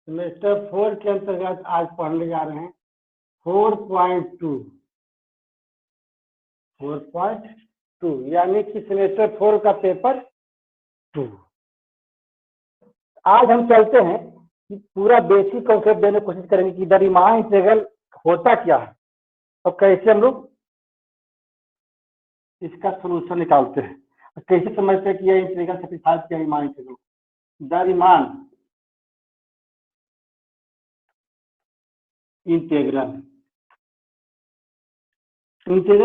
Semester 4 के अंतर्गत आज पढ़ने जा रहे हैं 4.2 यानी कि सेमेस्टर 4 का पेपर 2। आज हम चलते हैं कि पूरा बेसिक कॉन्सेप्ट देने की कोशिश करेंगे कि रीमान इंटीग्रल होता क्या है और कैसे हम लोग इसका सोल्यूशन निकालते हैं, कैसे समझते हैं कि यह इंटीग्रल सेटिस्फाइज किया Riemann integral. The Riemann integral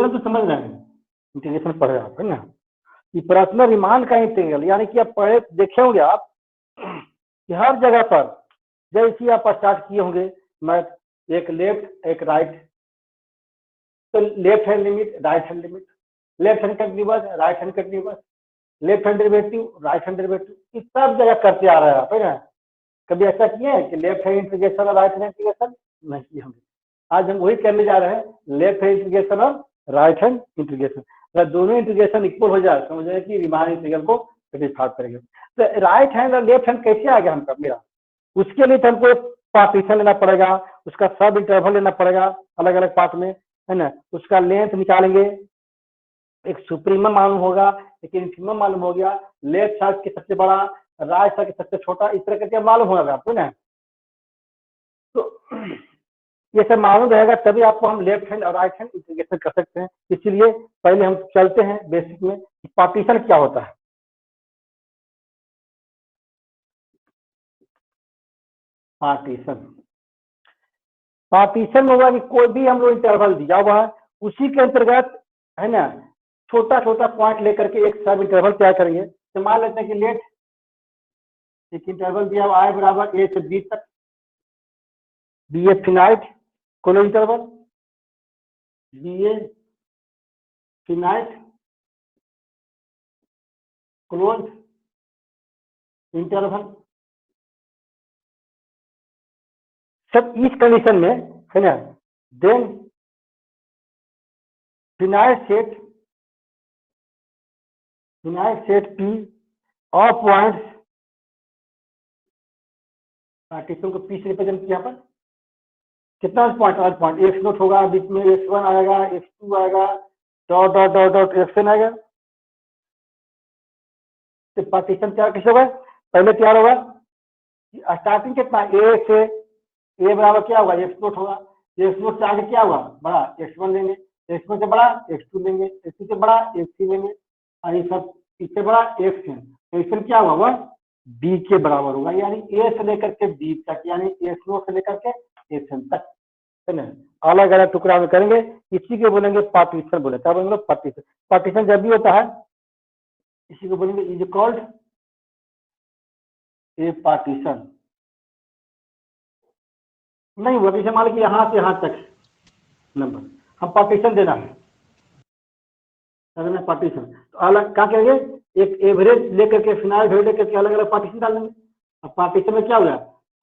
तो समझ रहे हैं, इंटीग्रेशन पढ़ रहे आप है ना, कि प्रश्न रीमान का इंटीग्रल यानी कि आप पढ़े देखे होंगे आप कि हर जगह पर जैसे आप स्टार्ट किए होंगे मैथ, एक लेफ्ट एक राइट, तो left hand limit right hand limit, left hand continuous right hand continuous, left hand derivative right hand derivative, इस सब जगह करते आ रहे हैं आप है ना। कभी ऐसा किए हैं कि लेफ्ट हैंड इंटीग्रेशन और राइट हैंड इंटीग्रेशन नहीं किए होंगे। आज हम वही करने जा रहे हैं, लेफ्ट हैंड इंटीग्रेशन और राइट हैंड इंटीग्रेशन। अगर दोनों इंटीग्रेशन इक्वल हो जाए समझ रहे कि रीमान इंटीग्रल को सेटिस्फाई करेंगे। तो राइट हैंड और लेफ्ट हैंड कैसे आ गया हमका मेरा, उसके लिए तो हमको पार्टीशन लेना पड़ेगा, उसका सब इंटरवल लेना पड़ेगा अलग अलग पार्ट में है ना, उसका लेंथ निकालेंगे, एक सुप्रीमम मालूम होगा, एक इन्फीमम मालूम हो गया, लेफ्ट साइड के सबसे बड़ा राइट साइड के सबसे छोटा, इस तरह करके मालूम होगा आपको ना। तो ये सब मालूम रहेगा तभी आपको हम लेफ्ट हैंड और राइट हैंड इंटीग्रेशन कर सकते हैं। इसीलिए पहले हम चलते हैं बेसिक में कि पार्टीशन क्या होता है। पार्टीशन होगा कि कोई भी हम लोग इंटरवल दिया हुआ है उसी के अंतर्गत है ना छोटा छोटा पॉइंट लेकर के एक सब इंटरवल तैयार करेंगे। तो मान लेते हैं कि लेट एक इंटरवल दिया हुआ आई बराबर ए से बी तक, बी ए फिनाइट कोनो interval, be a finite closed interval. सब इस कंडीशन में है ना, then finite set P of points, partition को पी से रिप्रेजेंट किया पर कितना पॉइंट एक्स नोट होगा, बीच में एक्स वन आएगा, एक्स टू आएगा, dot dot dot dot X N आएगा। तो पार्टीशन क्या कैसे होगा, पहले तैयार होगा स्टार्टिंग कितना ए से, ए बराबर क्या होगा एक्स नोट होगा, एक्स नोट से आगे क्या होगा बड़ा एक्स वन लेंगे, एक्स वन से बड़ा एक्स टू लेंगे, एक्स टू से बड़ा एक्स थ्री लेंगे, और ये सब इससे बड़ा एक्स एन, तो इसमें क्या होगा वह बी के बराबर होगा, यानी ए से लेकर के बी तक, यानी एक्स नोट से लेकर के एक्स एन तक है ना, अलग अलग टुकड़ा में करेंगे। इसी को बोलेंगे पार्टीशन बोले, क्या बोलेंगे पार्टीशन। पार्टीशन जब भी होता है इसी को बोलेंगे इज कॉल्ड ए पार्टीशन। नहीं हुआ जैसे मान लीजिए यहाँ से यहाँ तक नंबर हम पार्टीशन देना है, अगर पार्टीशन तो अलग क्या करेंगे, एक एवरेज लेकर के फिनाइल वैल्यू लेकर के अलग अलग पार्टीशन डालेंगे। अब पार्टीशन में क्या होगा,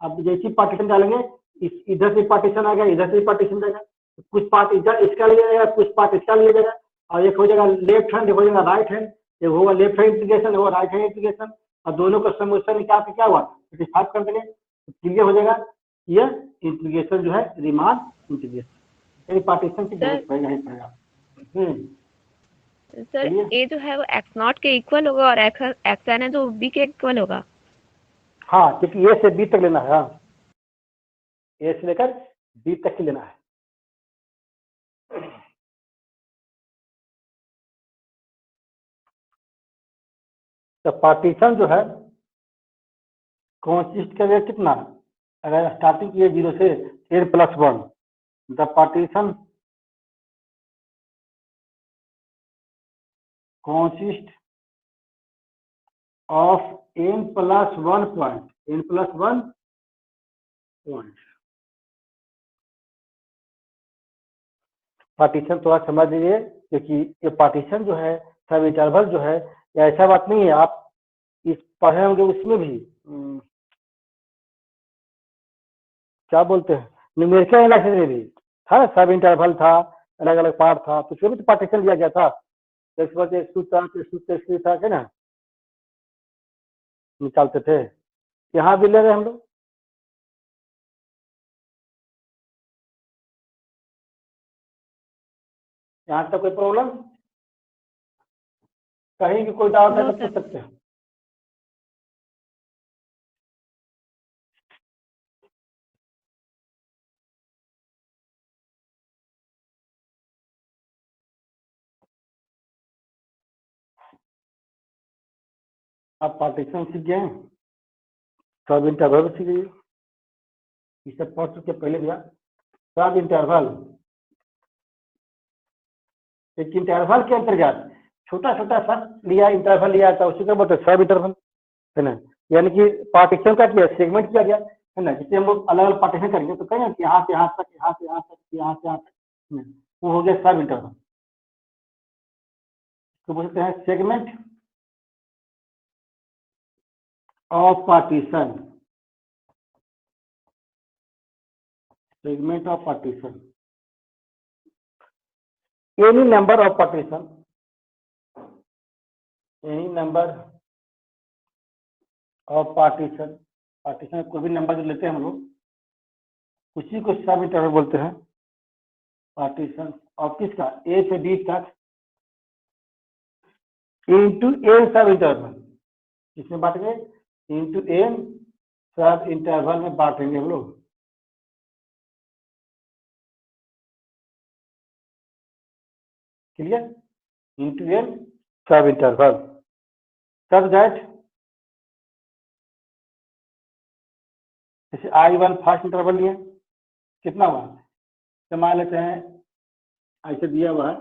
अब जैसे पार्टीशन डालेंगे इधर से पार्टीशन आ गया, इधर से पार्टीशन जाएगा, कुछ पार्ट इधर इसका लिया जाएगा, कुछ पार्ट इसका लिया जाएगा, और एक हो जाएगा लेफ्ट हैंड, एक हो जाएगा राइट हैंड, एक होगा लेफ्ट हैंड इंटीग्रेशन, होगा राइट हैंड इंटीग्रेशन, और दोनों का समुच्चय निकाल के क्या हुआ सेटिस्फाई कर देंगे, क्लियर हो जाएगा। यह इंटीग्रेशन जो है रीमान इंटीग्रेशन, पार्टीशन की जरूरत पड़ेगा ही पड़ेगा। सर ए जो है वो एक्स नॉट के इक्वल होगा और एक्स एन है जो बी के इक्वल होगा। हाँ क्योंकि ए से बी तक लेना है, हाँ ए से लेकर बी तक ही लेना है। तो पार्टीशन जो है कंसिस्ट करेगा कितना, अगर स्टार्टिंग किए 0 से n + 1, the partition consist of n + 1 point, n + 1 point। Partition थोड़ा समझ लीजिए क्योंकि ये पार्टीशन जो है सब इंटरवल जो है, ऐसा बात नहीं है आप इस पढ़े होंगे उसमें भी क्या बोलते हैं न्यूमेरिकल एनालिसिस में भी था, सब इंटरवल था, अलग अलग पार्ट था, तो उसमें भी तो पार्टीशन दिया गया था। एक्स वन से एक्स टू था, एक्स टू से एक्स थ्री था, है ना, निकालते थे। यहाँ भी ले रहे हैं हम लोग। यहाँ तक कोई प्रॉब्लम? कहीं भी कोई डाउट है No, तो sir. पूछ सकते हैं। आप पार्टीशन सीख गए हैं, सब इंटरवल सीख गए, ये सब पढ़ चुके पहले भी। सब इंटरवल, एक इंटरवल के अंतर्गत छोटा छोटा सा लिया, इंटरवल लिया था, उसी का मतलब सब इंटरवल, है ना। यानी कि पार्टीशन का किया, सेगमेंट किया गया, है ना। जिससे हम लोग अलग अलग पार्टीशन करेंगे तो कहेंगे कि यहाँ से यहाँ तक, यहाँ से यहाँ तक, यहाँ से यहाँ तक, है ना, वो हो गया सब इंटरवल। तो बोलते हैं segment of partition, segment of partition, any number of partition, any number of partition, partition कोई भी नंबर जो लेते हैं हम लोग उसी को सब इंटरवल बोलते हैं। पार्टीशन ऑफ किसका, ए से डी तक, इंटू एन सब इंटरवल, किसमें बांटेंगे, इंटू एन सब इंटरवल में बांटेंगे हम लोग। Clear, into N subinterval, such that, जैसे आई वन फर्स्ट इंटरवल लिए, कितना हुआ, तो मान लेते हैं ऐसे दिया हुआ है,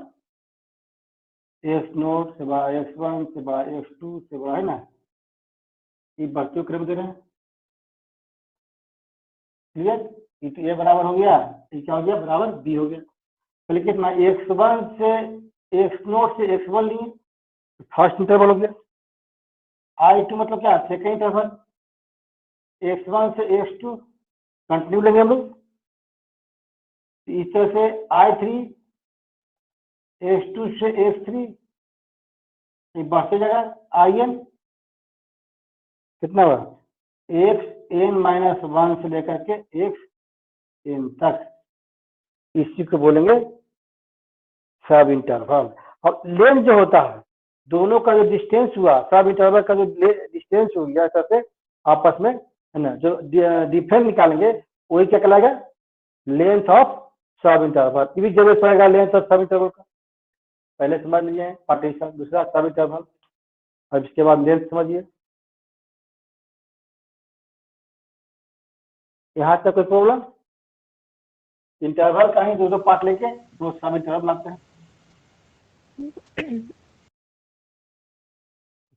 एक्स नोट से बड़ा एक्स वन से बड़ा एक्स टू से बड़ा, है ना, ये बढ़ते हुए क्रम दे रहे हैं। क्लियर, ये तो ए बराबर हो गया, ये क्या हो गया, बराबर बी हो गया। पहले कितना, एक्स वन से एक्स नोट से एक्स वन लिए, फर्स्ट इंटरवल हो गया। आई टू मतलब क्या, सेकेंड इंटरवल, एक्स वन से एक्स टू कंटिन्यू लेंगे हम लोग। इस तरह से आई थ्री, एक्स टू से एक्स थ्री, ये बढ़ते जगह आई एन, कितना हुआ, एक्स एन माइनस वन से लेकर के एक्स एन तक, इसी को बोलेंगे सब इंटरवल। और लेंथ जो होता है, दोनों का जो डिस्टेंस हुआ, सब इंटरवल का जो डिस्टेंस हो गया सबसे आपस में, है ना, जो डिफरेंस निकालेंगे वही क्या कहलाएगा, लेंथ ऑफ सब इंटरवल। ये भी जरूरत पड़ेगा लेंथ ऑफ सब इंटरवल का, पहले समझ लीजिए पार्टीशन, दूसरा सब इंटरवल, और इसके बाद लेंथ समझिए। यहाँ तक कोई प्रॉब्लम? इंटरवल का ही दो दो पार्ट लेके वो सब इंटरवल बनाते हैं।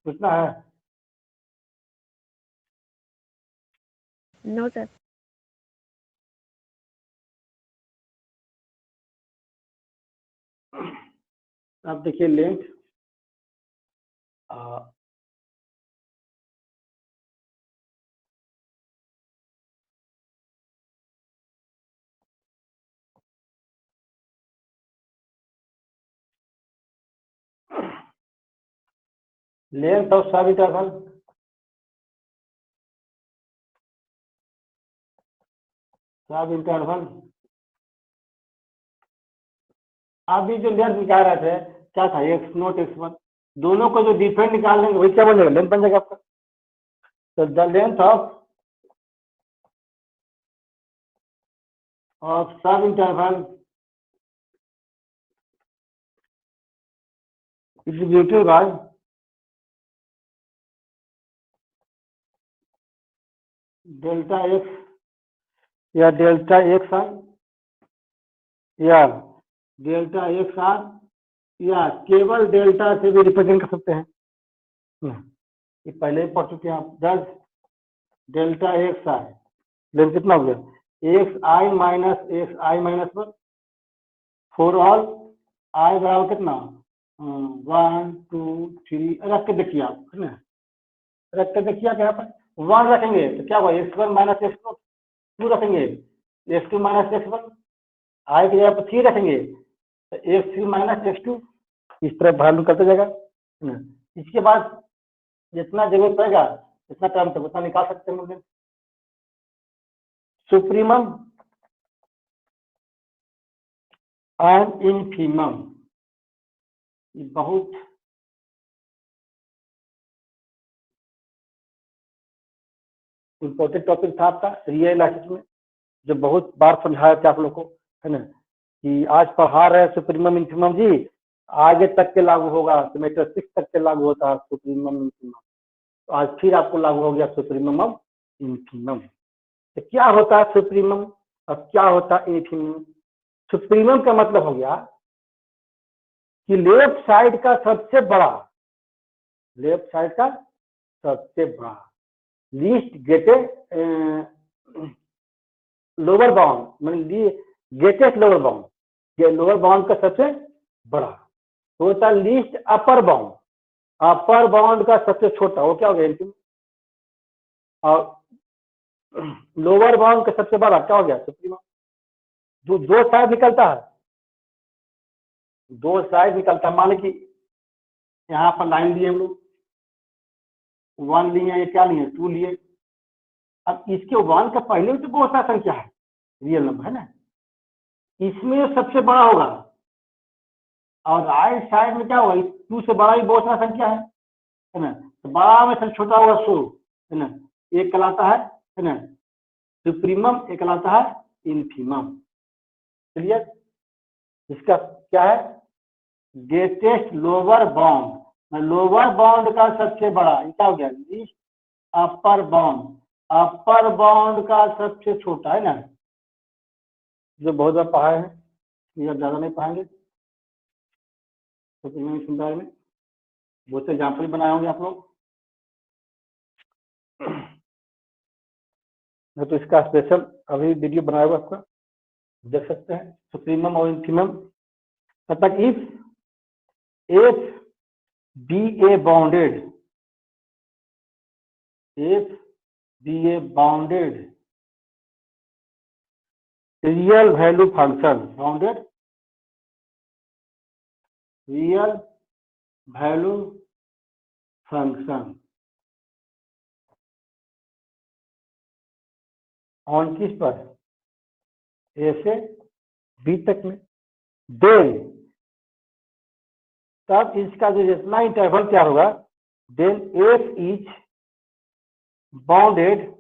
पूछना है? No, sir. अब देखिए लेंथ, लेंथ ऑफ सब इंटरवल, सब इंटरवल। अभी जो लेंथ निकाल रहे थे क्या था, एक्स नोट एक्स वन, दोनों को जो डिफरेंट निकाल लेंगे वही क्या बन जाएगा, लेंथ बन जाएगा आपका। तो द लेंथ ऑफ सब interval distributed by delta x या डेल्टा एक्स आई या डेल्टा एक्स आर, या केवल डेल्टा से भी रिप्रेजेंट कर सकते हैं। ये पहले ही पढ़ चुके हैं आप। 10 डेल्टा एक्स आई, लेंथ कितना हो गया, x I minus x I minus one, for all I बराबर कितना, 1 2 3, रख के देखिए आप, है ना, रख के देखिए आप। यहाँ पर 1 रखेंगे तो क्या हुआ, X one minus X two, 2 रखेंगे X two minus X one, I की जगह पर 3 रखेंगे तो X three minus X two, इस तरह वैल्यू करते जाएगा, है ना। इसके बाद जितना जगह पड़ेगा इतना टर्म तक उतना निकाल सकते हैं हम। सुप्रीमम एंड इनफीमम, बहुत इंपॉर्टेंट टॉपिक था आपका रियल इलास्टिसिटी में, जो बहुत बार समझाया था आप लोग को, है ना, कि आज पढ़ा रहे सुप्रीमम इनफीमम जी, आगे तक के लागू होगा, सेमेस्टर 6 तक के लागू होता है सुप्रीमम इनफीमम, तो आज फिर आपको लागू हो गया सुप्रीमम और इनफीमम। तो क्या होता है सुप्रीमम और क्या होता है इनफीमम? सुप्रीमम का मतलब हो गया कि लेफ्ट साइड का सबसे बड़ा, लेफ्ट साइड का सबसे बड़ा, लीस्ट ग्रेटेस्ट लोअर बाउंड, मतलब ग्रेटेस्ट लोअर बाउंड, ये लोअर बाउंड का सबसे बड़ा होता है least upper bound, upper bound का सबसे छोटा, वो क्या हो गया इनफीमम, और लोअर बाउंड का सबसे बड़ा क्या हो गया सुप्रीमम। जो दो साइड निकलता है, दो साइड निकलता है, मान ली कि यहाँ पर लाइन लिए हम लोग, 1 लिए, ये क्या लिए 2 लिए, अब इसके 1 का पहले भी तो बहुत सारा संख्या है, रियल नंबर है ना, इसमें सबसे बड़ा होगा, और राइट साइड में क्या होगा, 2 से बड़ा भी बहुत सारा संख्या है ना, तो बड़ा में सबसे छोटा होगा 100, है ना, एक कहलाता है ना सुप्रीमम, एक कहलाता है इनफीमम। क्लियर? इसका क्या है, greatest lower bound, lower bound का सबसे बड़ा, ये क्या हो गया, least upper bound, upper bound का सबसे छोटा, है ना, जो बहुत बार पढ़ाए हैं, ये अब ज्यादा नहीं पढ़ाएंगे, तो बारे में बहुत से एग्जाम्पल बनाए होंगे आप लोग, तो इसका स्पेशल अभी वीडियो बनाया हुआ आपका, देख सकते हैं, सुप्रीमम और इनफीमम। तब तक if be a bounded, if be a bounded real value function, bounded real value function on किस पर, ए से बी तक में, देन तब इसका जो जितना इंटरवल क्या होगा, then F is bounded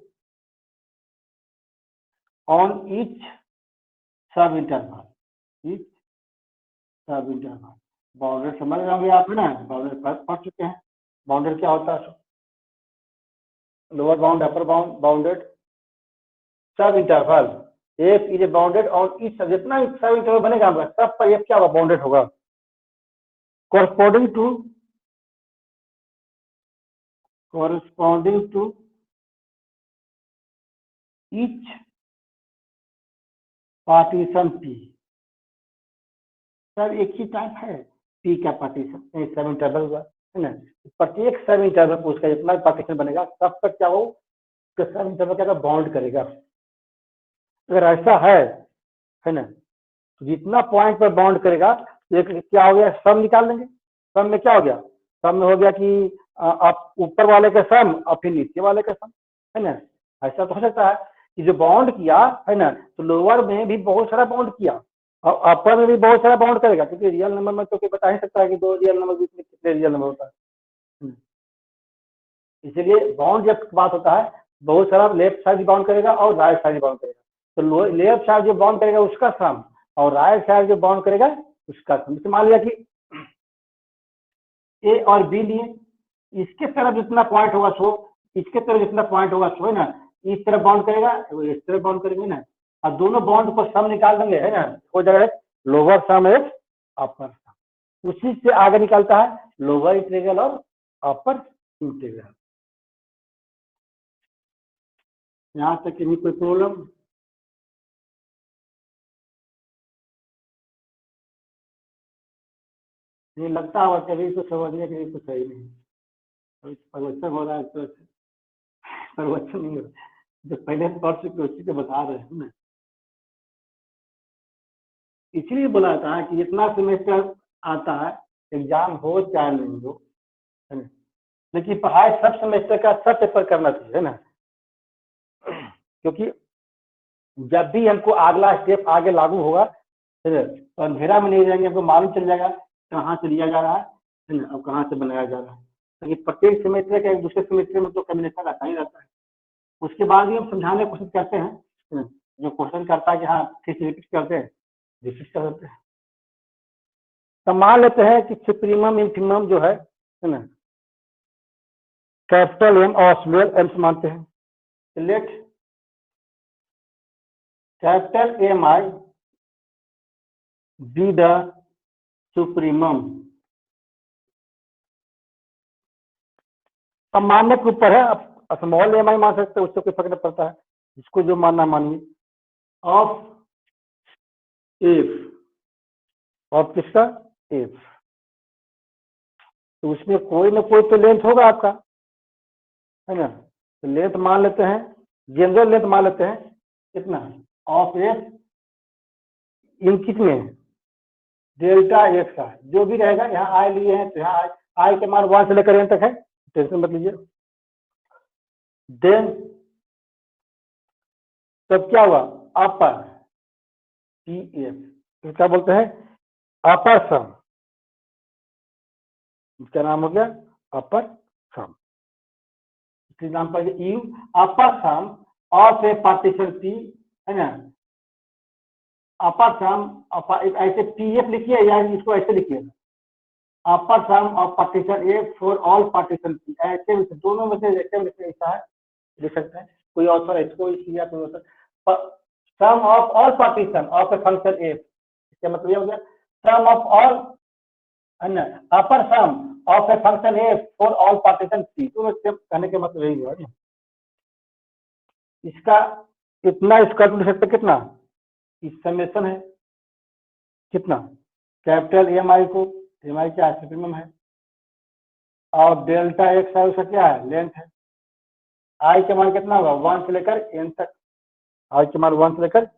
on each subinterval, each subinterval. Bounded समझ रहे होंगे आप, है ना, बाउंडेड पढ़ चुके हैं, बाउंडेड क्या होता है, lower bound upper bound, bounded सब interval, F is bounded on each, जितना सब इंटरवल बनेगा सब पर एफ क्या होगा, बाउंडेड होगा, corresponding to each partition P. Sir एक ही टाइप है पी का पार्टीशन, सब इंटरवल हुआ, है ना, प्रत्येक सब इंटरवल को उसका जितना पार्टीशन बनेगा तब तक क्या हो, सब इंटरवल क्या बाउंड करेगा। अगर ऐसा है ना, तो जितना पॉइंट पर बाउंड करेगा, एक क्या हो गया, सम निकाल लेंगे, सम में क्या हो गया, सम में हो गया कि आप ऊपर वाले का सम और फिर नीचे वाले का सम, है ना। ऐसा तो हो सकता है कि जो बाउंड किया है ना, तो लोअर में भी बहुत सारा बाउंड किया और अपर में भी बहुत सारा बाउंड करेगा, क्योंकि रियल नंबर में तो कोई बता ही सकता है कि 2 रियल नंबर बीच में कितने रियल नंबर होता है। इसलिए बाउंड जब बात होता है, बहुत सारा लेफ्ट साइड बाउंड करेगा और राइट साइड बाउंड करेगा, तो लेफ्ट साइड जो बाउंड करेगा उसका सम और राइट साइड जो बाउंड करेगा उसका सम। जैसे मान लिया कि ए और बी लिए, इसके तरफ जितना पॉइंट होगा सो, इसके तरफ जितना पॉइंट होगा सो, है ना, इस तरफ बाउंड करेगा, इस तरफ बाउंड करेंगे ना, और दोनों बाउंड को सम निकाल देंगे, है ना, हो जाएगा लोअर सम एक अपर सम, उसी से आगे निकलता है लोअर इंटीग्रल और अपर इंटीग्रल। यहाँ तक नहीं कोई प्रॉब्लम? ये लगता है कभी तो समझने के लिए कुछ सही नहीं, प्रवचन हो रहा है तो प्रवचन नहीं हो रहा, जो पहले पढ़ चुके उसी को बता रहे हैं ना, इसलिए बोला था कि जितना सेमेस्टर आता है एग्जाम हो चाहे नहीं हो, है ना, लेकिन पढ़ाई सब सेमेस्टर का सब पेपर करना चाहिए, है ना, क्योंकि जब भी हमको अगला स्टेप आगे लागू होगा, है ना, तो अंधेरा में नहीं रहेंगे, हमको मालूम चल जाएगा कहाँ से लिया जा रहा है ना, और कहाँ से बनाया जा रहा है। लेकिन प्रत्येक सेमेस्टर का एक दूसरे सेमेस्टर में तो कम्बिनेशन आता ही रहता है। उसके बाद भी हम समझाने की कोशिश करते हैं, है ना, जो क्वेश्चन करता है कि हाँ फिर से रिपीट करते हैं, रिपीट कर देते हैं। तो मान लेते हैं कि सुप्रीमम इंफीमम जो है ना, कैपिटल एम और स्मॉल एम से मानते हैं। Let capital M I be the supremum. अब मानने के ऊपर है, अब स्मॉल एम आई मान सकते हैं, उससे कोई फर्क नहीं पड़ता है, जिसको जो मानना मानिए। ऑफ एफ, ऑफ किसका? एफ। तो उसमें कोई ना कोई तो लेंथ होगा आपका, है ना, तो लेंथ मान लेते हैं, जनरल लेंथ मान लेते हैं कितना, ऑफ एफ इन कितने, डेल्टा एक्स का जो भी रहेगा, यहाँ आई लिए हैं तो यहाँ आई के मान 1 से लेकर एन तक है, टेंशन मत लीजिए। देन तब क्या हुआ, अपर पी एफ, तो क्या बोलते हैं, अपर सम, इसका नाम हो गया upper sum. Example you upper sum of a partition P, है ना, अपर सम ऐसे पी एफ लिखिए या इसको ऐसे लिखिए, upper sum of partition A for all partition P, ऐसे दोनों में से ऐसा है लिख सकते हैं, कोई ऑथर इसको इसलिए कोई author, sum of all partition of a function F, इसका मतलब ये हो गया सम ऑफ ऑल, है ना, upper sum of a function F for all partition C, दोनों कहने के मतलब यही हुआ ना। इसका इतना स्क्वायर लिख सकते कितना, इस समेशन है कितना, कैपिटल एम आई को, एम आई क्या सुप्रीमम है, और डेल्टा एक्स है उसका क्या है, लेंथ है। आई के मान कितना होगा, 1 से लेकर एन तक, आई के मान 1 से लेकर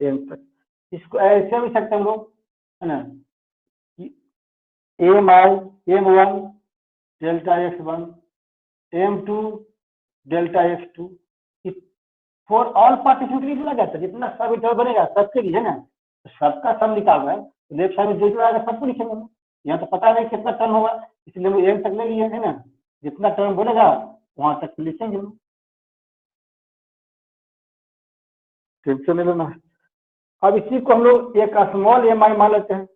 एन तक। इसको ऐसे भी सकते हम लोग, है ना, M I M one delta X one, M two delta X two, for all partition के लिए बोला जाता है, जितना सब इंटरवल बनेगा सबके लिए, है ना, तो सबका सम निकालना है, लेफ्ट साइड में जो जो आएगा सबको लिखेंगे हम। यहाँ तो पता नहीं कितना टर्म होगा, इसलिए हम एम तक ले लिए, है ना, जितना टर्म बोलेगा वहां तक लिखेंगे हम, टेंशन नहीं लेना है। अब इसी को हम लोग एक स्मॉल एम आई मान लेते हैं,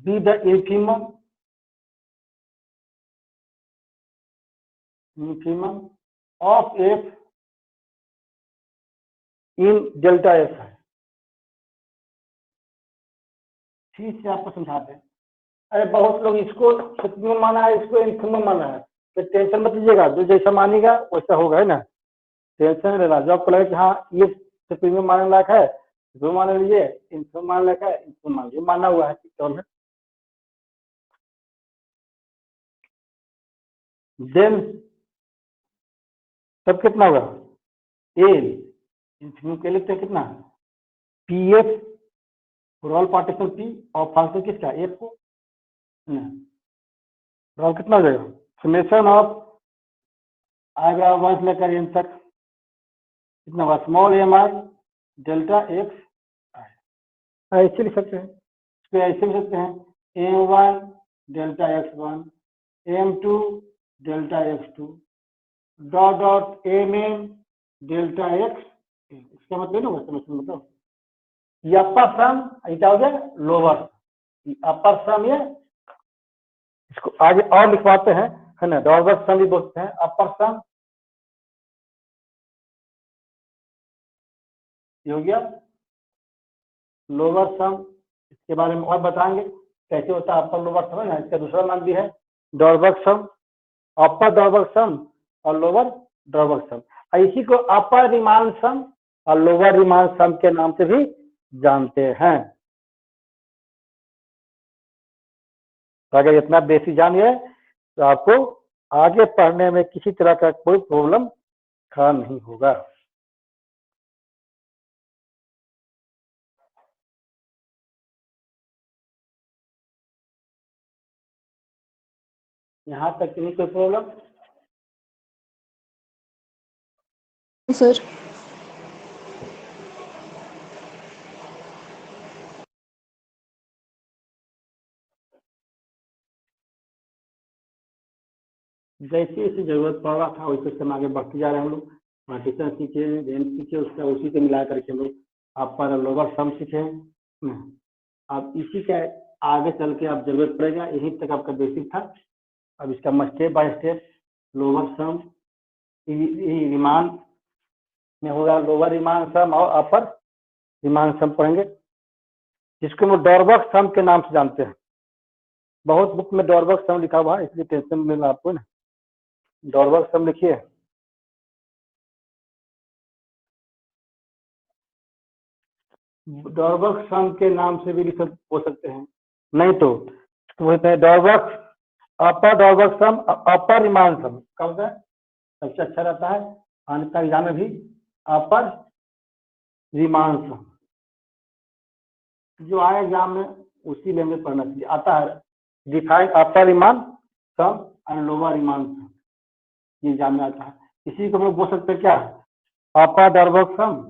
B the infimum of F in delta F है। ठीक से आपको समझाते हैं। अरे बहुत लोग इसको सुप्रीमम माना है, इसको इंफीमम माना है, तो टेंशन मत लीजिएगा, जो जैसा मानेगा वैसा होगा, है ना, टेंशन नहीं लेना। जो आपको लगे कि हाँ ये सुप्रीमम मानने लायक है वो मान लीजिए, इंफीमम मानने लायक है इंफीमम मान लीजिए, माना हुआ है ठीक है। देन तब कितना होगा, ए इंफीमम के लिए कितना, P F for all partition P, और फंक्शन किसका, एफ को, और कितना हो जाएगा, समेशन ऑफ आएगा 1 से लेकर एन तक, कितना होगा, small M I delta X, ऐसे लिख सकते हैं, इसको ऐसे लिख सकते हैं, M one delta X one, M two delta X two, dot dot M N delta X, इसका मतलब ना समेशन, मतलब ये अपर सम, क्या हो गया लोअर, अपर सम ये, इसको आगे और लिखवाते हैं, है ना, डॉर्बर सम भी बोलते हैं, अपर सम ये हो गया, लोअर सम इसके बारे में और बताएंगे कैसे होता है अपर लोअर सम, है ना, इसका दूसरा नाम भी है डॉर्बर सम, अपर डॉर्बर सम और लोअर डॉर्बर सम, इसी को अपर रिमान सम और लोअर रिमान सम के नाम से भी जानते हैं। तो अगर इतना बेसिक जानिए तो आपको आगे पढ़ने में किसी तरह का कोई प्रॉब्लम खड़ा नहीं होगा। यहाँ तक की नहीं कोई प्रॉब्लम? सर। जैसे जैसे जरूरत पड़ रहा था वैसे हम आगे बढ़ते जा रहे हैं हम लोग। पार्टीशन सीखे, रेंज सीखे, उसका उसी को मिला करके हम लोग अपर लोअर सम सीखे। अब इसी का आगे चल के आप जरूरत पड़ेगा, यहीं तक आपका बेसिक था। अब इसका step by step lower sum, Riemann में होगा लोअर रिमान सम और अपर रिमान सम पढ़ेंगे, जिसको हम डॉर्बक सम के नाम से जानते हैं। बहुत बुक में डॉर्बक सम लिखा हुआ है, इसलिए टेंशन में आपको ना। डॉर्बक सम लिखिए। डॉर्बक सम के नाम से भी लिख हो सकते हैं, नहीं तो बोलते हैं डॉर्बक अपर डॉर्बक सम, अपर रिमान सम कब होता है सबसे अच्छा रहता है अन्यथा एग्जाम में भी अपर रिमान सम जो आए एग्जाम में उसी लैंग्वेज पढ़ना चाहिए। आता है define upper Riemann sum and lower Riemann sum, ये एग्जाम में आता है। इसी को हम लोग बोल सकते हैं क्या, अपर डॉर्बक सम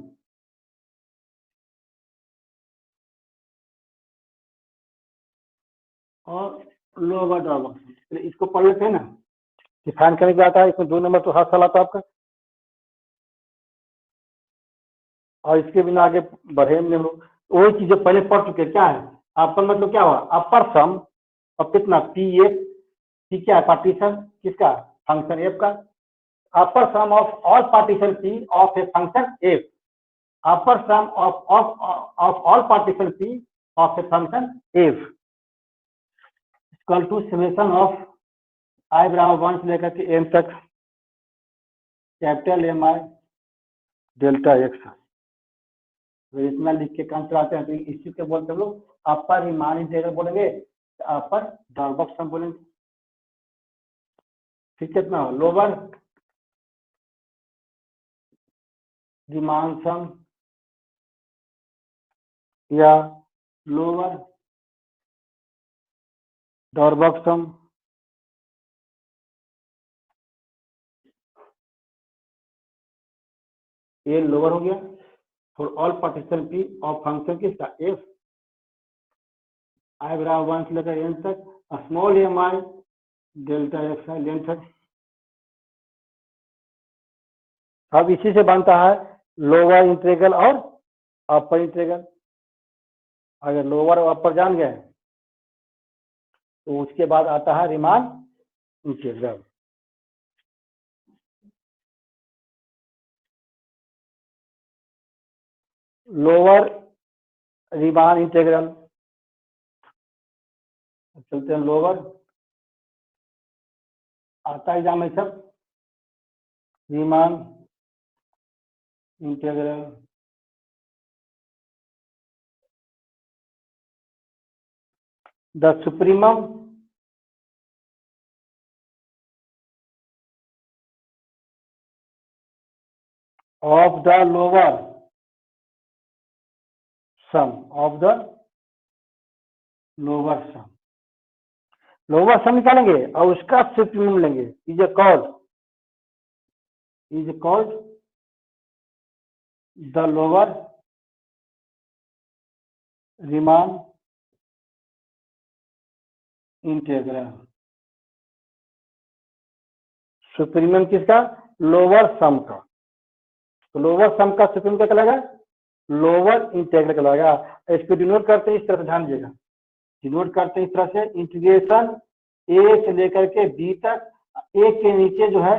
और लोअर डॉर्बक सम। इसको पढ़ लेते हैं ना, डिफाइन करने के आता है। इसमें 2 नंबर तो हर साल आता है आपका, और इसके बिना आगे बढ़े हम लोग वही चीजें पहले पढ़ चुके। क्या है अपर मतलब क्या हुआ, अपर सम और कितना पी एफ, पी क्या है पार्टीशन किसका, फंक्शन एफ का। Upper sum of all partition P of a function F, upper sum of all partition P of a function F equal to summation of I बराबर 1 से लेकर के N तक capital M I delta X. तो इतना लिख के काम चलाते हैं तो इस चीज के बोलते हैं लोग अपर रिमान इंटीग्रल बोलेंगे, अपर डॉर्बक सम बोलेंगे। ठीक कितना लोअर रिमान सम या लोअर डॉर्बक सम, ये लोअर हो गया for all partition P of function किसका एफ आई बराबर 1 से लेकर एन तक small M I delta x है लेंथ है। अब इसी से बनता है लोअर इंटीग्रल और अपर इंटीग्रल। अगर लोअर और अपर जान गए तो उसके बाद आता है Riemann integral. Lower Riemann integral चलते हैं लोअर आता है एग्जाम में सब Riemann integral the supremum of the lower sum of the lower sum. Lower sum निकालेंगे और उसका सुप्रीमम लेंगे, is called the lower Riemann integral. Supremum किसका, लोअर सम का। तो लोअर सम का सुप्रीमम क्या कहलाएगा, लोअर इंटीग्रल कहलाएगा। इसको डिनोट करते हैं इस तरह से, ध्यान दीजिएगा, डिनोट करते हैं इस तरह से इंटीग्रेशन ए से लेकर के बी तक, ए के नीचे जो है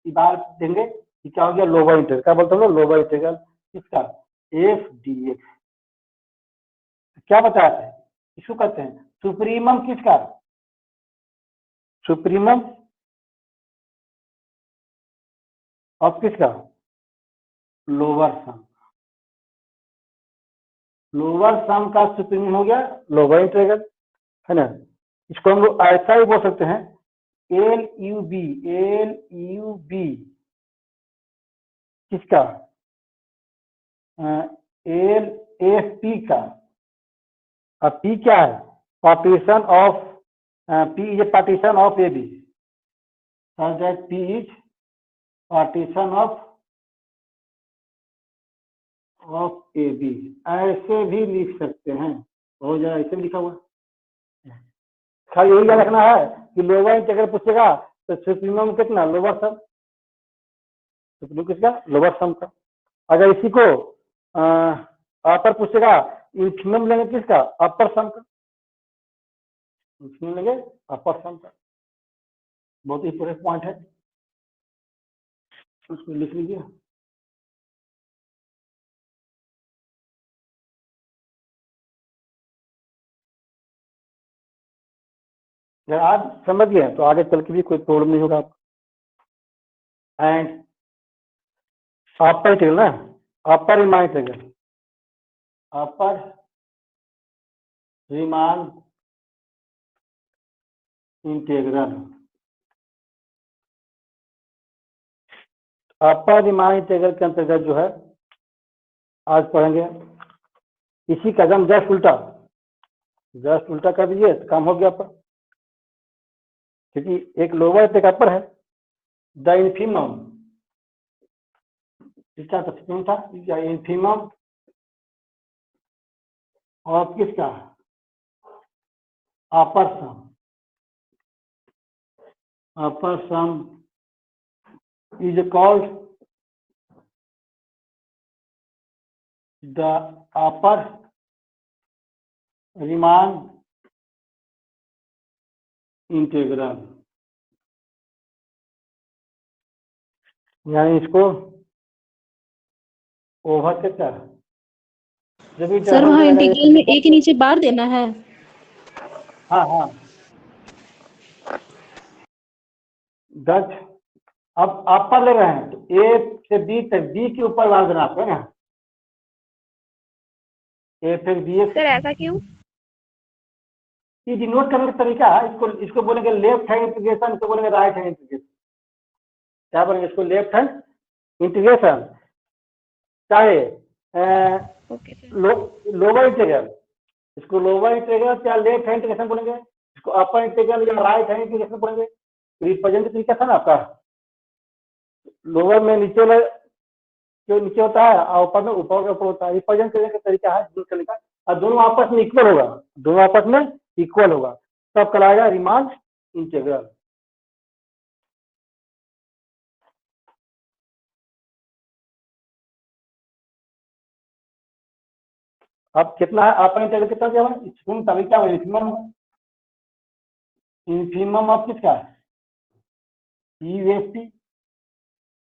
बार देंगे कि क्या हो गया लोअर इंटीग्रल। क्या बोलते हैं लोअर इंटीग्रल किसका, एफ डी एक्स। क्या बताया थे, इसको कहते हैं सुप्रीमम किसका, सुप्रीमम ऑफ किसका, लोअर सम। लोअर सम का सुप्रीमम हो गया लोअर इंटीग्रल, है ना। इसको हम लोग ऐसा ही बोल सकते हैं एल यू बी किसका, एल एफ पी का। अब पी क्या है, partition of P is a partition of A B, such that P is partition of AB। ऐसे भी लिख सकते हैं, हो जाए ऐसे भी लिखा हुआ। खाली यही याद रखना है कि लोअर इंटीग्रल पूछेगा तो सुप्रीमम कितना, लोअर सम, सुप्रीमम किसका, लोअर सम का। अगर इसी को अपर पूछेगा, इन्फिमम लेंगे किसका, अपर सम का, इन्फिमम लेंगे अपर सम का। बहुत ही पूरे पॉइंट है, उसको लिख लीजिए। अगर आज समझ गए तो आगे चल के भी कोई प्रॉब्लम नहीं होगा आपको। एंड अपर इंटीग्रल ना, अपर रीमान इंटीग्रल, अपर रीमान इंटीग्रल, अपर रीमान इंटीग्रल के अंतर्गत जो है आज पढ़ेंगे इसी का एकदम जस्ट उल्टा कर दीजिए तो काम हो गया आपका। क्योंकि एक लोअर एक अपर है, द इन्फिमम, इसका सब्स्टिट्यूट था, इन्फिमम और किसका, upper sum is called the upper Riemann integral. यानी इसको ओवर के क्या, जब भी सर वहाँ इंटीग्रल में ए के नीचे बार देना है। हाँ हाँ, दस। अब अपर ले रहे हैं तो ए से बी तक, बी के ऊपर बार देना आपको ना, ए फिर बी। सर ऐसा क्यों? ये डिनोट करने का तरीका है, इसको बोलेंगे लेफ्ट हैंड इंटीग्रेशन, इसको बोलेंगे राइट हैंड इंटीग्रेशन। क्या बोलेंगे इसको, लेफ्ट हैंड इंटीग्रेशन, चाहे ओके सर। लोअर इंटीग्रल, इसको लोअर इंटीग्रल या लेफ्ट हैंड इंटीग्रेशन बोलेंगे, इसको अपर इंटीग्रल या राइट हैंड इंटीग्रेशन बोलेंगे। रिप्रेजेंट तरीका था ना आपका, लोअर में नीचे जो नीचे होता है और ऊपर में ऊपर होता है। रिप्रेजेंट करने का तरीका है यूज करने का, और दोनों आपस में इक्वल होगा, दोनों आपस में इक्वल होगा, तब कहलाएगा रीमान इंटीग्रल। अब कितना है अपर इंटीग्रल, कितना क्या है, इसमें तभी क्या है, इन्फिमम ऑफ किसका है, पी,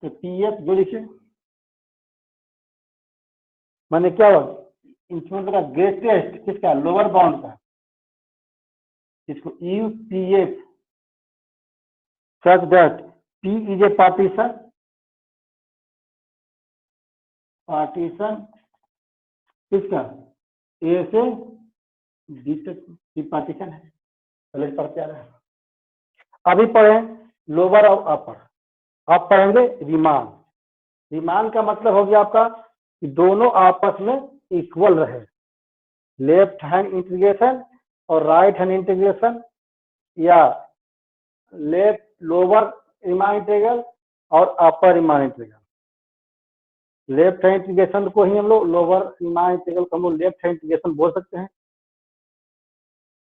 तो पी एफ जो लिखे, माने क्या हुआ, इन्फिमम का ग्रेटेस्ट किसका, लोअर बाउंड का, इसको U P F such that P is a partition किसका, ए से बी तक की पार्टीशन है, पहले पढ़ते आ रहे हैं। अभी पढ़े लोअर और अपर, अब पढ़ेंगे रीमान। रीमान का मतलब हो गया आपका कि दोनों आपस में इक्वल रहे, लेफ्ट हैंड इंटीग्रेशन और राइट हैंड इंटीग्रेशन, या लेफ्ट लोअर रीमान इंटीग्रल और upper Riemann integral. Left hand integration को ही हम लोग लोअर रीमान इंटीग्रल को हम लोग लेफ्ट हैंड इंटीग्रेशन बोल सकते हैं,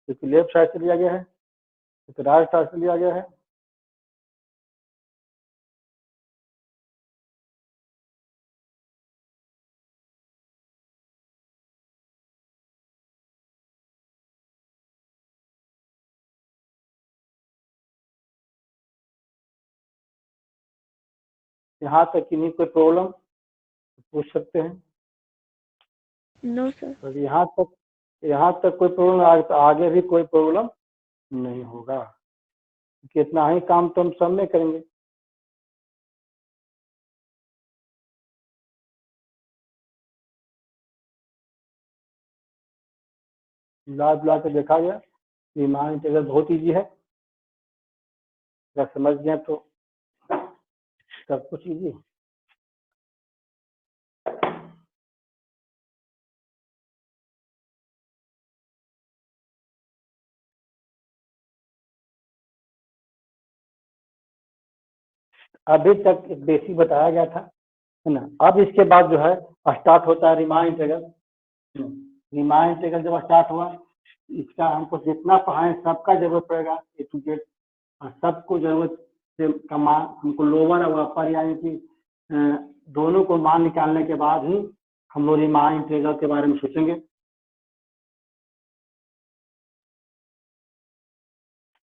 क्योंकि लेफ्ट साइड से लिया गया है, क्योंकि राइट साइड से लिया गया है। यहाँ तक कि नहीं कोई प्रॉब्लम पूछ सकते हैं। No sir. तो यहाँ तक कोई प्रॉब्लम, तो आगे भी कोई प्रॉब्लम नहीं होगा, क्योंकि इतना ही काम तो हम सब में करेंगे। मिला के देखा गया, रीमान इंटीग्रल बहुत इजी है, अगर समझ गए तो सब कुछ इजी। अभी तक एक बेसिक बताया गया था, है ना। अब इसके बाद जो है स्टार्ट होता है रीमान इंटीग्रल। रीमान इंटीग्रल जब स्टार्ट हुआ, इसका हमको जितना पढ़ाएं सबका जरूरत पड़ेगा ए टू जेड, और सबको जरूरत से का मान हमको लोअर और अपर यानी कि दोनों को मान निकालने के बाद ही हम लोग रीमान इंटीग्रल के बारे में सोचेंगे।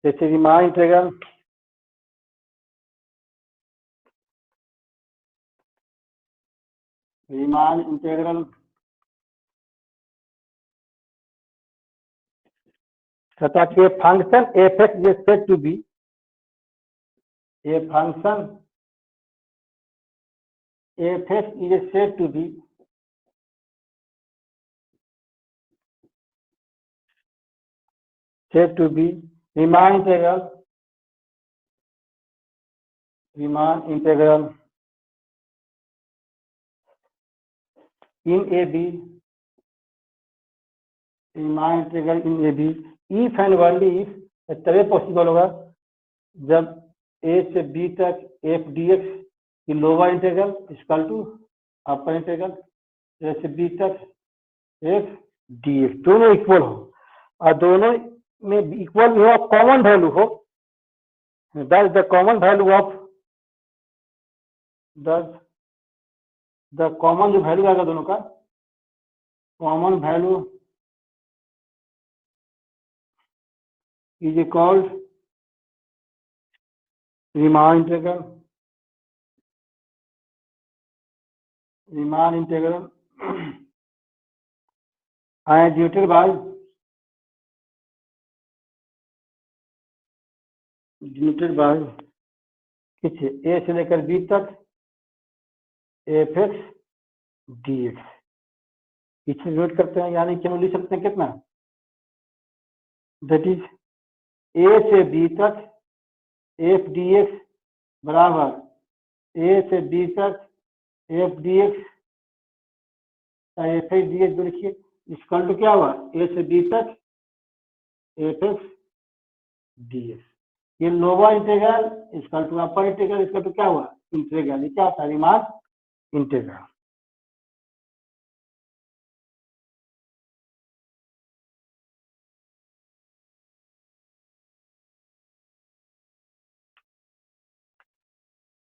जैसे रीमान इंटीग्रल कहता है कि function F X is said to be, a function F X is said to be Riemann integral in AB, Riemann integral in AB if and only if तभी possible होगा जब A से B तक F D X की lower integral equal to upper integral A से B तक F D X दोनों equal हो, और दोनों में इक्वल हो, कॉमन वैल्यू हो। That the common value of the common जो वैल्यू आएगा दोनों का, common value is called Riemann integral. and denoted by किस ए से लेकर बी तक एफ एक्स डी एक्स, इसे नोट करते हैं, यानी कि हम लिख सकते हैं कितना, दैट इज ए से बी तक एफ डी एक्स बराबर ए से बी तक F D x F x D x लिखिए, इसका तो क्या हुआ ए से बी तक एफ एक्स डी एक्स, ये लोअर इंटीग्रल इसका टू अपर इंटीग्रल, इसका तो क्या हुआ इंटीग्रल, ये क्या होता है रीमान इंटीग्रल।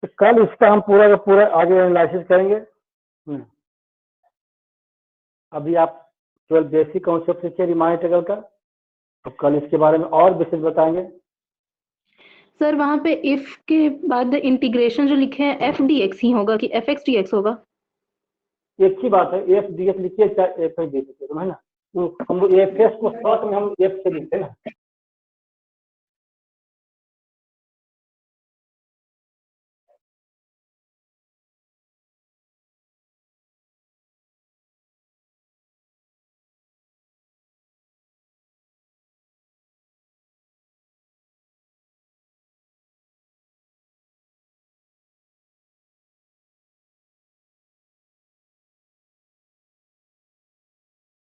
तो कल इसका हम पूरा का पूरा आगे एनालिसिस करेंगे। अभी आप केवल बेसिक कॉन्सेप्ट सीखे रीमान इंटीग्रल का, तो कल इसके बारे में और विशेष बताएंगे। सर वहाँ पे इफ के बाद इंटीग्रेशन जो लिखे हैं एफ डी एक्स ही होगा कि एफ एक्स डी एक्स होगा? एक ही बात है, एफ डी एक्स लिखिए चाहे एफ एक्स डी एक्स, है ना। तो हम लोग एफ एक्स को शॉर्ट में हम एफ से लिखते हैं ना,